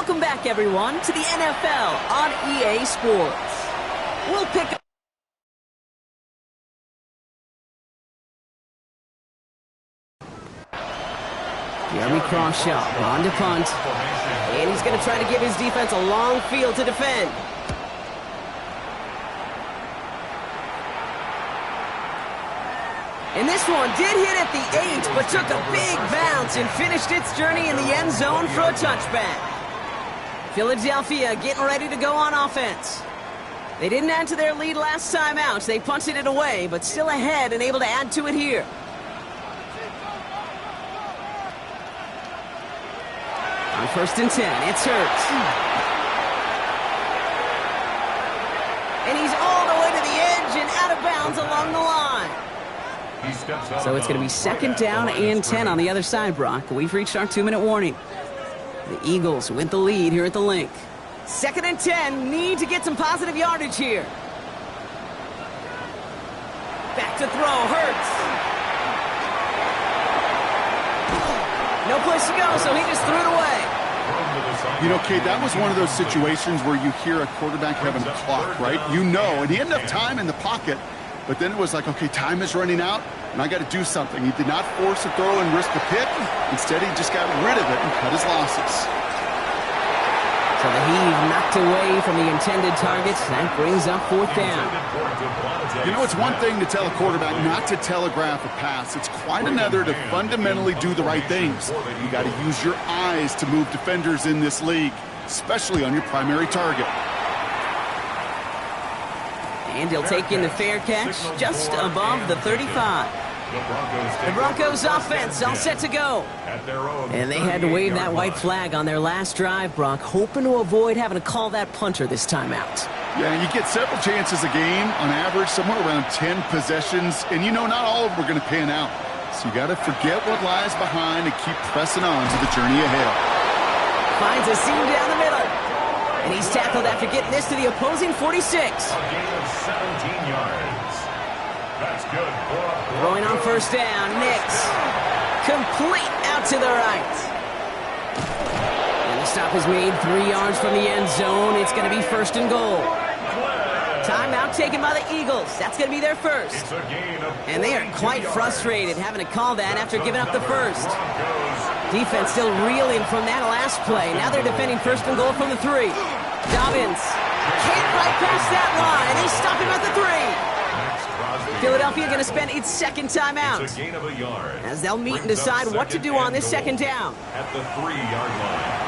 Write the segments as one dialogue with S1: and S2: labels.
S1: Welcome back, everyone, to the NFL on EA Sports. We'll pick up Jeremy Crawshaw on to punt. And he's going to try to give his defense a long field to defend. And this one did hit at the 8, but took a big bounce and finished its journey in the end zone for a touchback. Philadelphia getting ready to go on offense. They didn't add to their lead last time out. They punted it away, but still ahead and able to add to it here. On 1st and 10, it's Hurts. And he's all the way to the edge and out of bounds along the line. So it's going to be 2nd down and 10 on the other side, Brock. We've reached our 2-minute warning. The Eagles with the lead here at the Link. 2nd and 10, need to get some positive yardage here. Back to throw, Hurts. No place to go, so he just threw it away.
S2: You know, Kate, that was one of those situations where you hear a quarterback having a clock, right? You know, and he had enough time in the pocket, but then it was like, okay, time is running out, and I got to do something. He did not force a throw and risk a pick. Instead, he just got rid of it and cut his losses.
S1: So the heave knocked away from the intended target. That brings up 4th down.
S2: You know, it's one thing to tell a quarterback not to telegraph a pass. It's quite another to fundamentally do the right things. You got to use your eyes to move defenders in this league, especially on your primary target.
S1: And he'll take in the fair catch just above the 35. The Broncos offense all set to go. And they had to wave that white flag on their last drive, Brock, hoping to avoid having to call that punter this time out.
S2: Yeah, you get several chances a game, on average, somewhere around 10 possessions, and you know not all of them are going to pan out. So you got to forget what lies behind and keep pressing on to the journey ahead.
S1: Finds a seam down the middle. And he's tackled after getting this to the opposing 46.
S3: A gain of 17 yards. That's good.
S1: Throwing on 1st down, Nix. Complete out to the right. And the stop is made 3 yards from the end zone. It's going to be 1st and goal. Timeout taken by the Eagles. That's going to be their first. And they are quite frustrated having to call that after giving up the first. Defense still reeling from that last play. Now they're defending 1st and goal from the 3. Dobbins can't right past that line. They stop him at the 3. Philadelphia going to spend its 2nd timeout as they'll meet and decide what to do on this 2nd down.
S3: At the 3-yard line.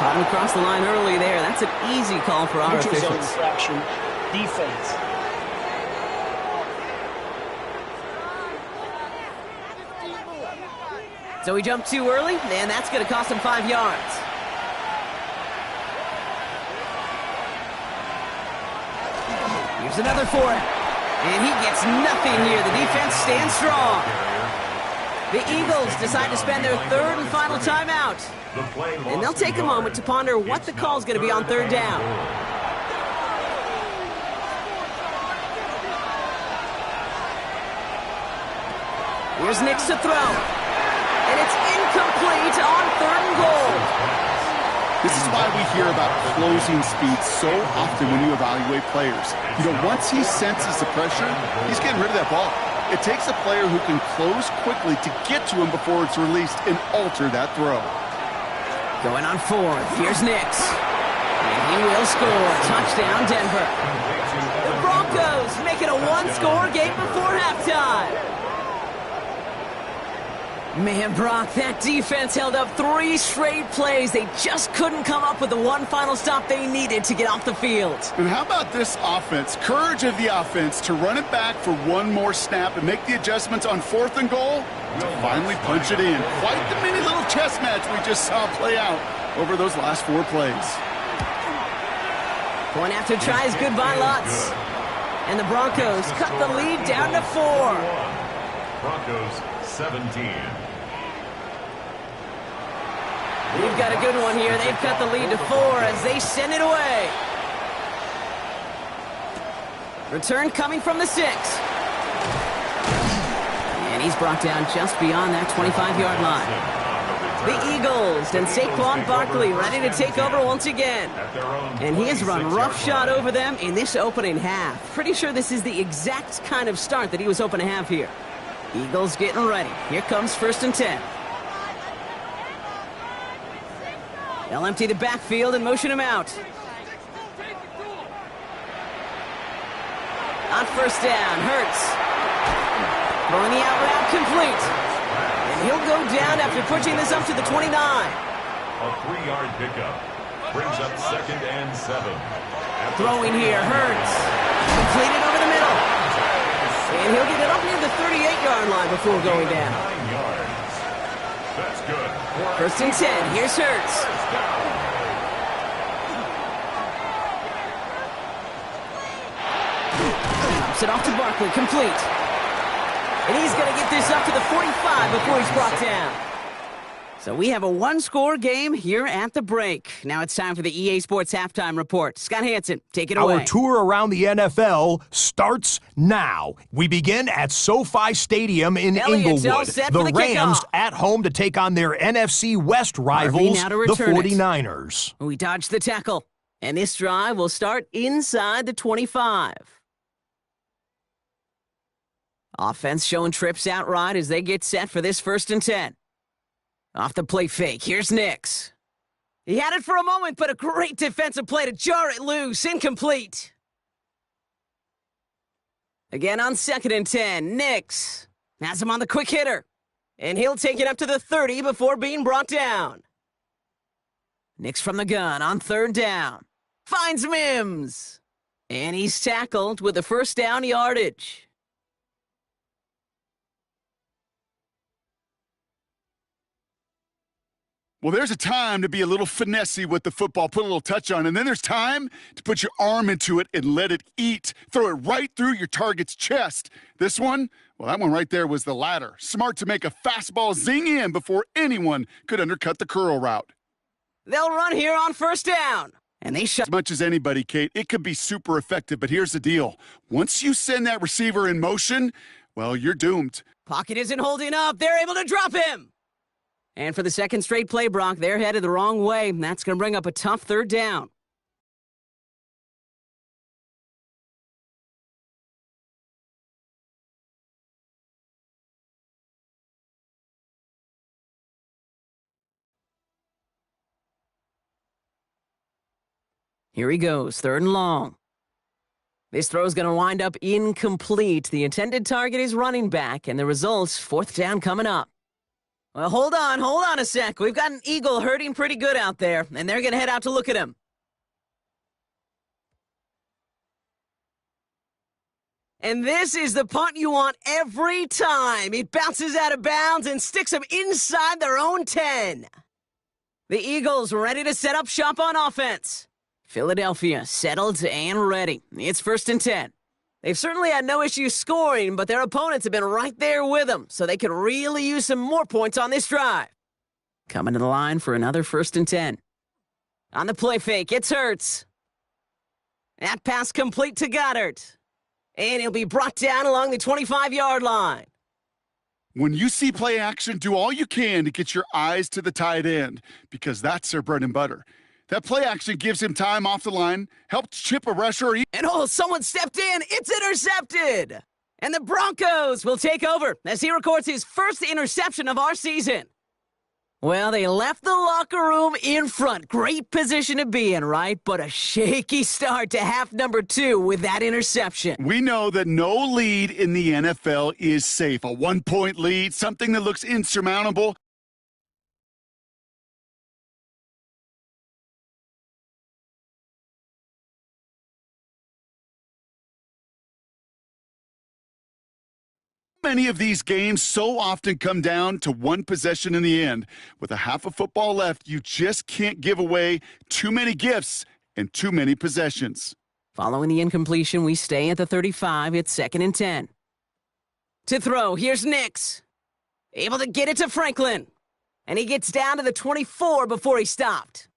S1: Caught him across the line early there. That's an easy call for our officials.
S4: Infraction, defense.
S1: So he jumped too early, and that's going to cost him 5 yards. Here's another for him. And he gets nothing here. The defense stands strong. The Eagles decide to spend their 3rd and final timeout. And they'll take a moment to ponder what the call is going to be on 3rd down. Here's Nix to throw. And it's incomplete on 3rd and goal.
S2: This is why we hear about closing speed so often when you evaluate players. You know, once he senses the pressure, he's getting rid of that ball. It takes a player who can close quickly to get to him before it's released and alter that throw.
S1: Going on 4th. Here's Nix. And he will score. Touchdown, Denver. The Broncos make it a 1-score game before halftime. Man, Brock, that defense held up 3 straight plays. They just couldn't come up with the one final stop they needed to get off the field.
S2: And how about this offense? Courage of the offense to run it back for one more snap and make the adjustments on 4th and goal to finally punch it in. Quite the mini little chess match we just saw play out over those last 4 plays.
S1: Going after tries goodbye lots. And the Broncos cut the lead down to 4.
S3: Broncos 17.
S1: We've got a good one here. They've cut the lead to 4 as they send it away. Return coming from the 6. And he's brought down just beyond that 25-yard line. The Eagles and Saquon Barkley ready to take over once again. And he has run roughshod over them in this opening half. Pretty sure this is the exact kind of start that he was hoping to have here. Eagles getting ready. Here comes 1st and 10. They'll empty the backfield and motion him out. On 1st down, Hurts. Throwing the out route complete. And he'll go down after pushing this up to the 29.
S3: A 3-yard pickup brings up 2nd and 7.
S1: Throwing here, Hurts. Completed over the middle. And he'll get it up near the 38-yard line before going down.
S3: 9 yards. That's good.
S1: 1st and 10. Here's Hurts. Drops it off to Barkley. Complete. And he's going to get this up to the 45 before he's brought down. So we have a one-score game here at the break. Now it's time for the EA Sports Halftime Report. Scott Hansen, take it away.
S5: Our tour around the NFL starts now. We begin at SoFi Stadium in Inglewood. The Rams at home to take on their NFC West rivals, the 49ers.
S1: We dodged the tackle. And this drive will start inside the 25. Offense showing trips outright as they get set for this 1st and 10. Off the play fake, here's Nix. He had it for a moment, but a great defensive play to jar it loose. Incomplete. Again on 2nd and 10, Nix has him on the quick hitter. And he'll take it up to the 30 before being brought down. Nix from the gun on 3rd down. Finds Mims. And he's tackled with the 1st down yardage.
S2: Well, there's a time to be a little finessey with the football, put a little touch on, and then there's time to put your arm into it and let it eat. Throw it right through your target's chest. This one, well, that one right there was the latter. Smart to make a fastball zing in before anyone could undercut the curl route.
S1: They'll run here on 1st down. And they shut
S2: as much as anybody, Kate. It could be super effective, but here's the deal. Once you send that receiver in motion, well, you're doomed.
S1: Pocket isn't holding up. They're able to drop him. And for the 2nd straight play, Brock, they're headed the wrong way. That's going to bring up a tough 3rd down. Here he goes, 3rd and long. This throw is going to wind up incomplete. The intended target is running back, and the results, 4th down coming up. Well, hold on a sec. We've got an Eagle hurting pretty good out there, and they're going to head out to look at him. And this is the punt you want every time. It bounces out of bounds and sticks them inside their own 10. The Eagles ready to set up shop on offense. Philadelphia settled and ready. It's 1st and 10. They've certainly had no issue scoring, but their opponents have been right there with them, so they could really use some more points on this drive. Coming to the line for another 1st and 10. On the play fake, it's Hurts. That pass complete to Goddard. And he'll be brought down along the 25-yard line.
S2: When you see play action, do all you can to get your eyes to the tight end, because that's their bread and butter. That play action gives him time off the line, helps chip a rusher.
S1: And someone stepped in. It's intercepted. And the Broncos will take over as he records his 1st interception of our season. Well, they left the locker room in front. Great position to be in, right? But a shaky start to half number 2 with that interception.
S2: We know that no lead in the NFL is safe. A 1-point lead, something that looks insurmountable. Many of these games so often come down to one possession in the end. With a half of football left, you just can't give away too many gifts and too many possessions.
S1: Following the incompletion, we stay at the 35. It's 2nd and 10. To throw, here's Nix. Able to get it to Franklin. And he gets down to the 24 before he stopped.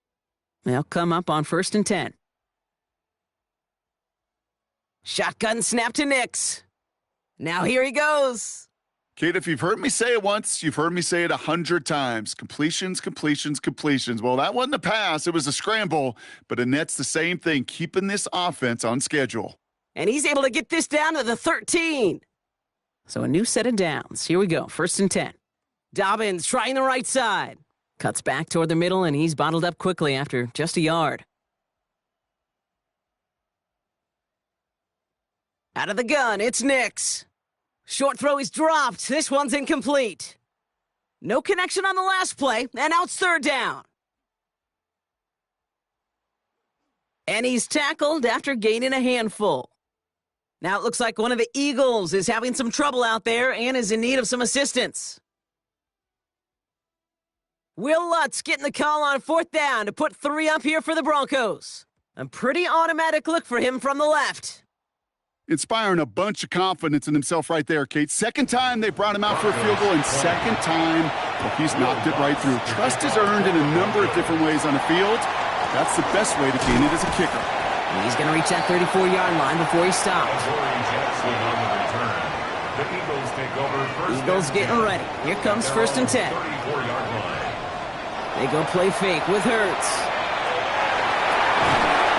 S1: They'll come up on 1st and 10. Shotgun snap to Nix. Now here he goes.
S2: Kate, if you've heard me say it once, you've heard me say it 100 times. Completions, completions, completions. Well, that wasn't a pass. It was a scramble. But Annette's the same thing, keeping this offense on schedule.
S1: And he's able to get this down to the 13. So a new set of downs. Here we go, 1st and 10. Dobbins trying the right side. Cuts back toward the middle, and he's bottled up quickly after just a yard. Out of the gun, it's Nix. Short throw is dropped. This one's incomplete. No connection on the last play, and now it's 3rd down. And he's tackled after gaining a handful. Now it looks like one of the Eagles is having some trouble out there and is in need of some assistance. Will Lutz getting the call on 4th down to put 3 up here for the Broncos. A pretty automatic look for him from the left.
S2: Inspiring a bunch of confidence in himself right there, Kate. 2nd time they brought him out for a field goal, and 2nd time, well, he's knocked it right through. Trust is earned in a number of different ways on the field. That's the best way to gain it as a kicker.
S1: And he's going to reach that 34-yard line before he stops. Eagles getting ready. Here comes 1st and 10. They go play fake with Hurts.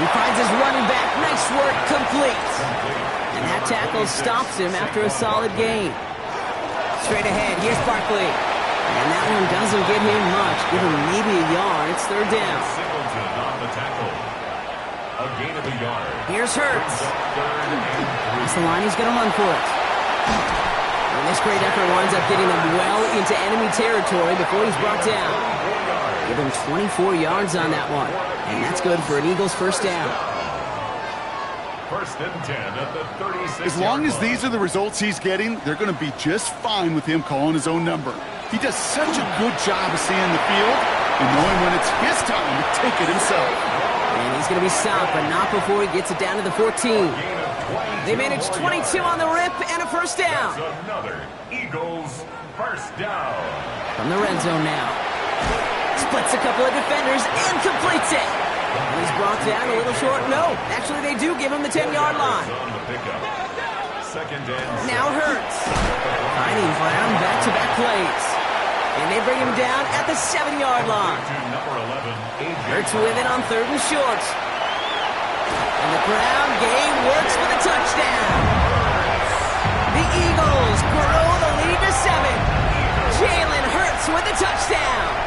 S1: He finds his running back. Nice work, complete. And that tackle stops him after a solid gain. Straight ahead, here's Barkley. And that one doesn't get him much. Give him maybe a yard. It's 3rd down.
S3: Singleton on the tackle. A gain of a yard.
S1: Here's Hurts. That's the line. He's going to run for it. And this great effort winds up getting him well into enemy territory before he's brought down. Give him 24 yards on that one. And that's good for an Eagles 1st down.
S3: 1st and 10 at the 36.
S2: As long as these are the results he's getting, they're going to be just fine with him calling his own number. He does such a good job of seeing the field and knowing when it's his time to take it himself.
S1: And he's going to be stopped, but not before he gets it down to the 14. They managed 22 on the rip and a 1st down.
S3: Another Eagles 1st down.
S1: From the red zone now. Splits a couple of defenders and completes it. And he's brought down a little short. No, actually they do give him the 10-yard line. Now Hurts. Finding Brown back-to-back plays. And they bring him down at the 7-yard line. Hurts with it on 3rd and short. And the ground game works for the touchdown. The Eagles grow the lead to 7. Jalen Hurts with the touchdown.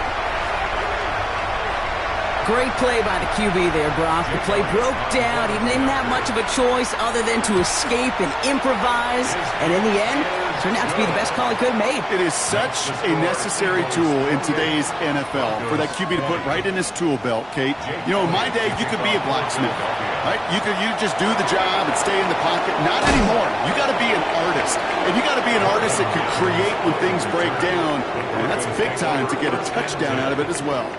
S1: Great play by the QB there, Brock. The play broke down. He didn't have much of a choice other than to escape and improvise. And in the end, turned out to be the best call he could have made.
S2: It is such a necessary tool in today's NFL for that QB to put right in his tool belt, Kate. You know, in my day, you could be a blacksmith, right? You just do the job and stay in the pocket. Not anymore. You got to be an artist. And you got to be an artist that can create when things break down. And that's big time to get a touchdown out of it as well.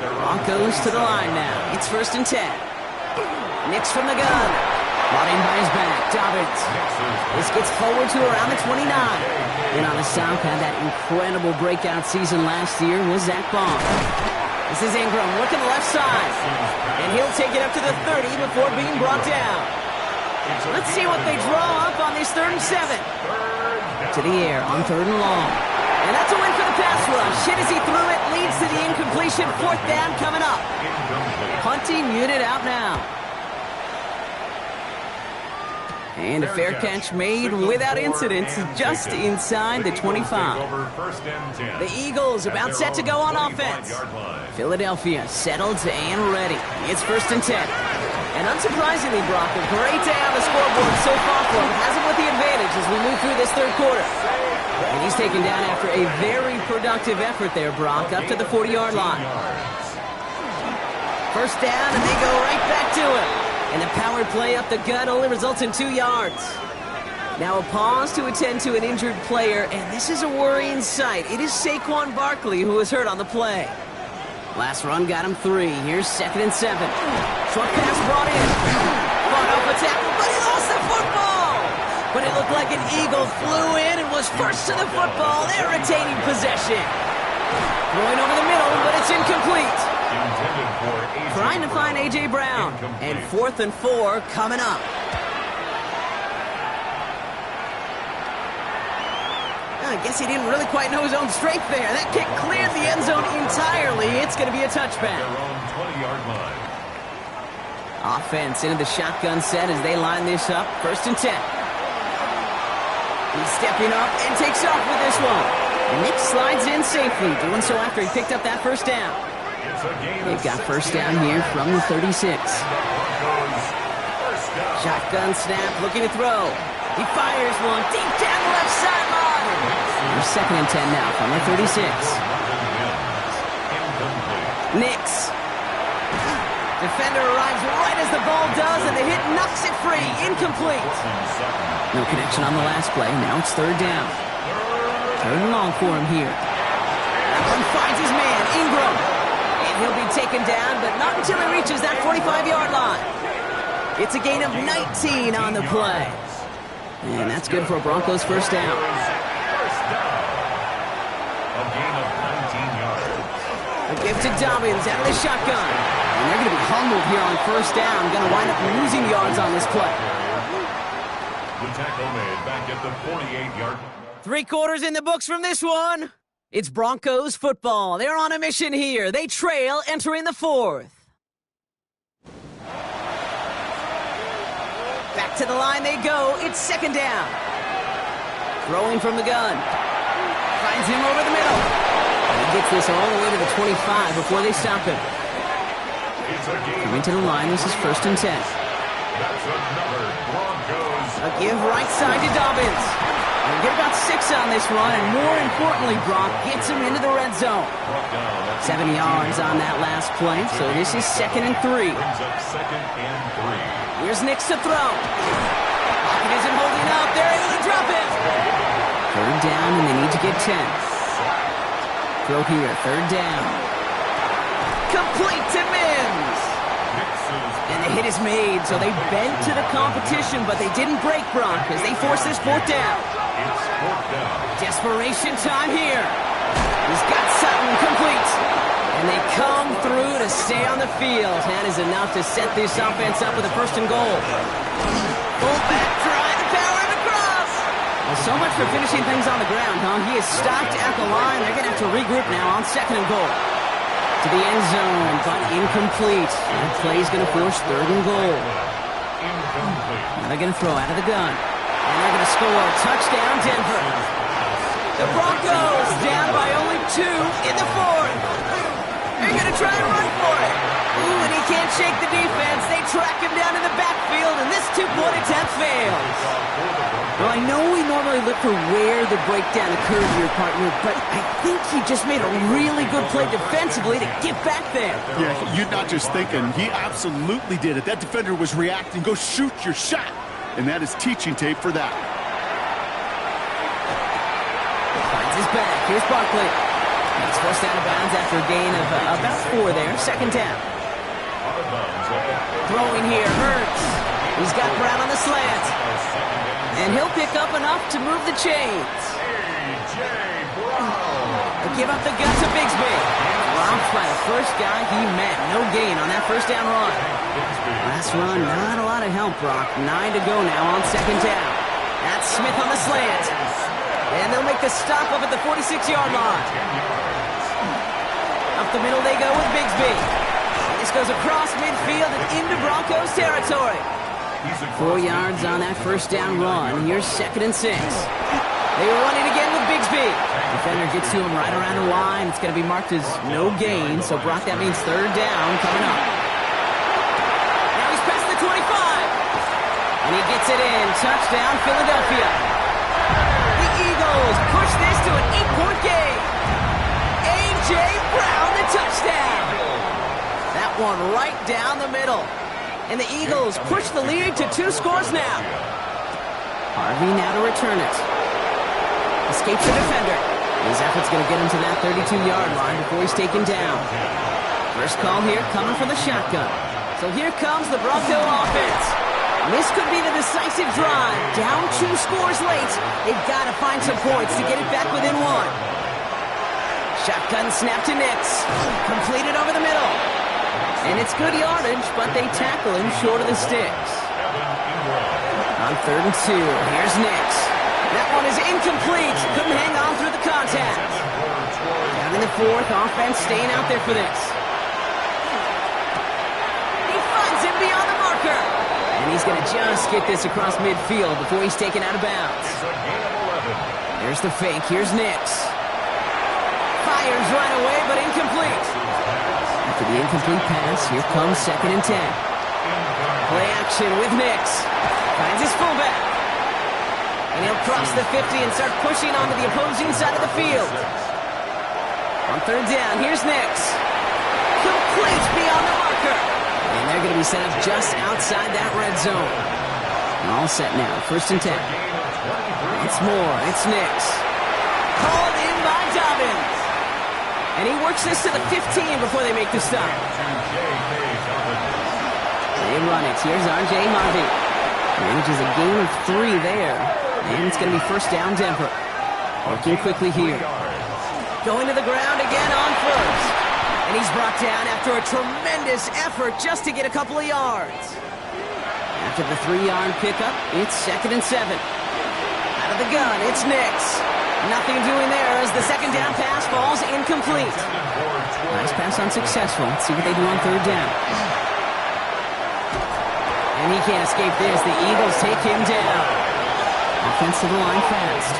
S1: Broncos to the line now. It's 1st and 10. Nix from the gun. Brought in by his back. Dobbins. This gets forward to around the 29. And on the stop, had that incredible breakout season last year was Zach Bond. This is Ingram looking left side. And he'll take it up to the 30 before being brought down. So let's see what they draw up on this 3rd and 7. To the air on 3rd and long. And that's a win for the pass rush. Hit as he threw it, leads to the incompletion. 4th down coming up. Punting unit out now. And a fair catch made without incident, just inside the 25. The Eagles about set to go on offense. Philadelphia settled and ready. It's 1st and 10. And unsurprisingly, Brock, a great day on the scoreboard so far for him. Has him with the advantage as we move through this 3rd quarter. And he's taken down after a very productive effort there, Brock, up to the 40-yard line. 1st down, and they go right back to him. And the power play up the gut only results in 2 yards. Now a pause to attend to an injured player, and this is a worrying sight. It is Saquon Barkley who was hurt on the play. Last run got him 3. Here's 2nd and 7. Short pass brought in. Fought off a tackle, but he lost the football. But it looked like an Eagle flew in and was first to the football. They're retaining possession. Throwing over the middle, but it's incomplete. Trying to find A.J. Brown. And 4th and 4 coming up. I guess he didn't really quite know his own strength there. That kick cleared the end zone entirely. It's going to be a touchback.
S3: Their own 20-yard line.
S1: Offense into the shotgun set as they line this up. 1st and 10. He's stepping up and takes off with this one. Nick slides in safely, doing so after he picked up that 1st down. They've got 1st down here from the 36. Shotgun snap, looking to throw. He fires one deep down the left sideline. They're 2nd and 10 now from the 36. Nix. Defender arrives right as the ball does, and the hit knocks it free. Incomplete. No connection on the last play. Now it's 3rd down. 3rd and long for him here. That one finds his man, Ingram. And he'll be taken down, but not until he reaches that 45-yard line. It's a gain of 19 on the play. And that's good for a Broncos 1st down.
S3: A gain of 19 yards.
S1: A give to Dobbins out of the shotgun. And they're going to be humbled here on 1st down. Going to wind up losing yards on this play.
S3: The tackle made back at the 48-yard.
S1: 3 quarters in the books from this one. It's Broncos football. They're on a mission here. They trail entering the 4th. Back to the line they go. It's 2nd down. Throwing from the gun. Finds him over the middle. And he gets this all the way to the 25 before they stop him. Coming to the line, this is 1st and 10.
S3: That's another Broncos.
S1: A give right side to Dobbins. They'll get about 6 on this run, and more importantly, Brock gets him into the red zone. 7 yards on that last play, so this is 2nd and 3.
S3: Brings up 2nd and 3.
S1: Here's Nix to throw. Pocket isn't holding up. They're able to drop it. 3rd down, and they need to get 10. Throw here, 3rd down. Complete to Mims. And the hit is made, so they bent to the competition, but they didn't break Brock as they force this 4th down.
S3: It's 4th down.
S1: Desperation time here. He's got Sutton complete. And they come through to stay on the field. That is enough to set this offense up with a 1st and goal. Fullback drive to power him across. Well, so much for finishing things on the ground, huh? He is stopped at the line. They're going to have to regroup now on 2nd and goal. To the end zone, but incomplete. That play is going to force 3rd and goal. Now they're going to throw out of the gun. And they're going to score. Touchdown, Denver. The Broncos down by only 2 in the 4th. They're going to try to run for it. Ooh, and he can't shake the defense. They track him down in the backfield, and this 2-point attempt fails. Well, I know we normally look for where the breakdown occurred here, partner, but I think he just made a really good play defensively to get back there.
S2: Yeah, you're not just thinking. He absolutely did it. That defender was reacting. Go shoot your shot. And that is teaching tape for that.
S1: Finds his back. Here's Barkley. He's forced out of bounds after a gain of about 4 there. 2nd down. Throwing here, Hurts. He's got Brown on the slant. And he'll pick up enough to move the chains. They'll give up the gut to Bigsby. Romped by the first guy he met. No gain on that 1st down run. Last run, not a lot of help, Brock. 9 to go now on 2nd down. That's Smith on the slant. And they'll make the stop up at the 46-yard line. Up the middle they go with Bigsby. This goes across midfield and into Broncos territory. 4 yards on that 1st down run. Here's 2nd and 6. They were running again with Bigsby. Defender gets to him right around the line. It's going to be marked as no gain. So, Brock, that means 3rd down coming up. Now he's past the 25. And he gets it in. Touchdown, Philadelphia. The Eagles push this to an 8-point game. A.J. Brown, the touchdown. That one right down the middle. And the Eagles push the lead to 2 scores now. Harvey now to return it. Escapes the defender. His effort's going to get him to that 32-yard line before he's taken down. First call here coming from the shotgun. So here comes the Bronco offense. This could be the decisive drive. Down 2 scores late. They've got to find some points to get it back within 1. Shotgun snap to Nix. Completed over the middle. And it's good yardage, but they tackle him short of the sticks. On 3rd and 2, here's Nix. That one is incomplete. Couldn't hang on through the contact. Down in the fourth, offense staying out there for this. He finds him beyond the marker. And he's going to just get this across midfield before he's taken out of bounds. There's the fake. Here's Nix. Fires right away, but incomplete. After the incomplete pass, here comes 2nd and 10. Play action with Nix. Finds his fullback. And he'll cross the 50 and start pushing onto the opposing side of the field. On 3rd down, here's Nix. Complete beyond the marker. And they're going to be set up just outside that red zone. All set now, 1st and 10. It's Moore, it's Nix. Called in by Dobbins. And he works this to the 15 before they make the stop. They run it. Here's R.J. Marvey. Manages a gain of 3 there. And it's going to be 1st down Denver. Working quickly here. Going to the ground again on 1st. And he's brought down after a tremendous effort just to get a couple of yards. After the 3-yard pickup, it's 2nd and 7. Out of the gun, it's Nix. Nothing doing there as the 2nd down pass falls incomplete. Nice pass unsuccessful. Let's see what they do on 3rd down. And he can't escape this. The Eagles take him down. Offensive line fast.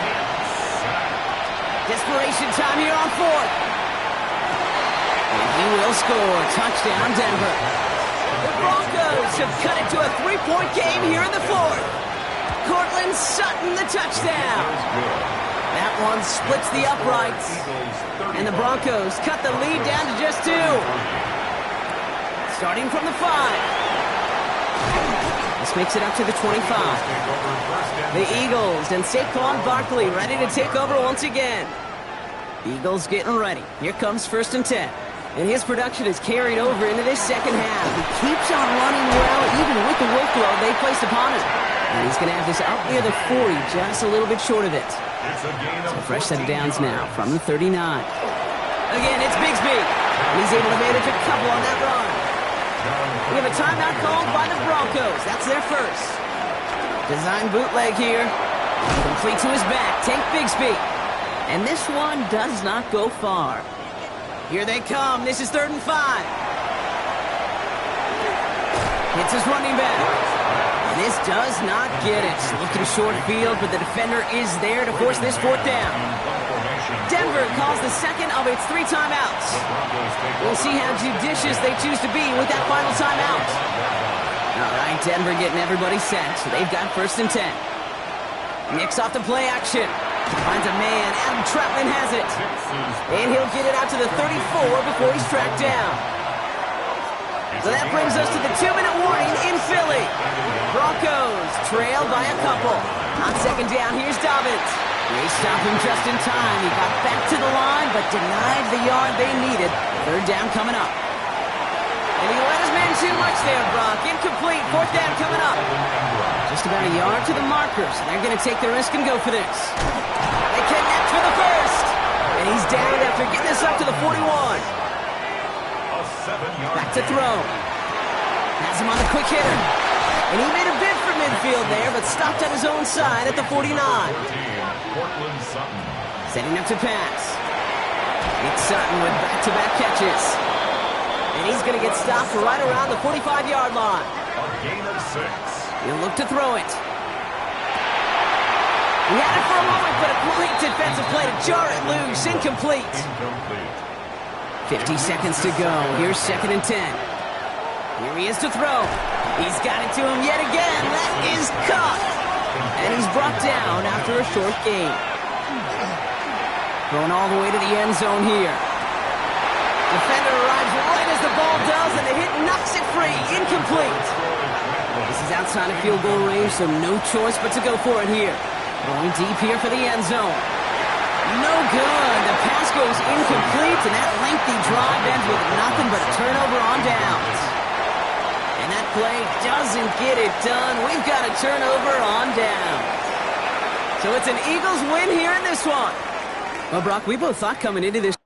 S1: Desperation time here on 4th. And he will score. Touchdown, Denver. The Broncos have cut it to a 3-point game here in the 4th. Courtland Sutton, the touchdown. That one splits the uprights. And the Broncos cut the lead down to just 2. Starting from the 5. This makes it up to the 25. The Eagles and Saquon Barkley ready to take over once again. Eagles getting ready. Here comes 1st and 10. And his production is carried over into this 2nd half. He keeps on running well, even with the workload they placed upon him. And he's going to have this out near the 40, just a little bit short of it. So a fresh set of downs now from the 39. Again, it's Bigsby. And he's able to manage a couple on that run. We have a timeout called by the Broncos. That's their first. Design bootleg here. Complete to his back. Take Bigsby. And this one does not go far. Here they come. This is 3rd and 5. Hits his running back. And this does not get it. Looking short field, but the defender is there to force this 4th down. Denver calls the 2nd of its 3 timeouts. We'll see how judicious they choose to be with that final timeout. All right, Denver getting everybody set, so they've got 1st and 10. Nix off the play action. Finds a man. Adam Troutman has it. And he'll get it out to the 34 before he's tracked down. So that brings us to the 2-minute warning in Philly. Broncos trail by a couple. On 2nd down, here's Dobbins. They stop him just in time. He got back to the line, but denied the yard they needed. 3rd down coming up. And he let his man too much there, Brock. Incomplete. 4th down coming up. Just about a yard to the markers. They're going to take the risk and go for this. They connect for the 1st. And he's down after getting this up to the 41. Back to throw. Has him on the quick hitter. And he made a bid for midfield there, but stopped on his own side at the 49. Setting up to pass. It's Sutton with back-to-back catches. And he's going to get stopped right around the 45-yard line.
S3: A gain of 6.
S1: He'll look to throw it. He had it for a moment, but a great defensive play to jar it loose. Incomplete. 50 seconds to go. Here's 2nd and 10. Here he is to throw. He's got it to him yet again. That is caught. And he's brought down after a short gain. Thrown all the way to the end zone here. Defender arrives right as the ball does, and the hit knocks it free. Incomplete. This is outside of field goal range, so no choice but to go for it here. Going deep here for the end zone. No good. The pass goes incomplete, and that lengthy drive ends with nothing but a turnover on downs. And that play doesn't get it done. We've got a turnover on downs. So it's an Eagles win here in this one. Well, Brock, we both thought coming into this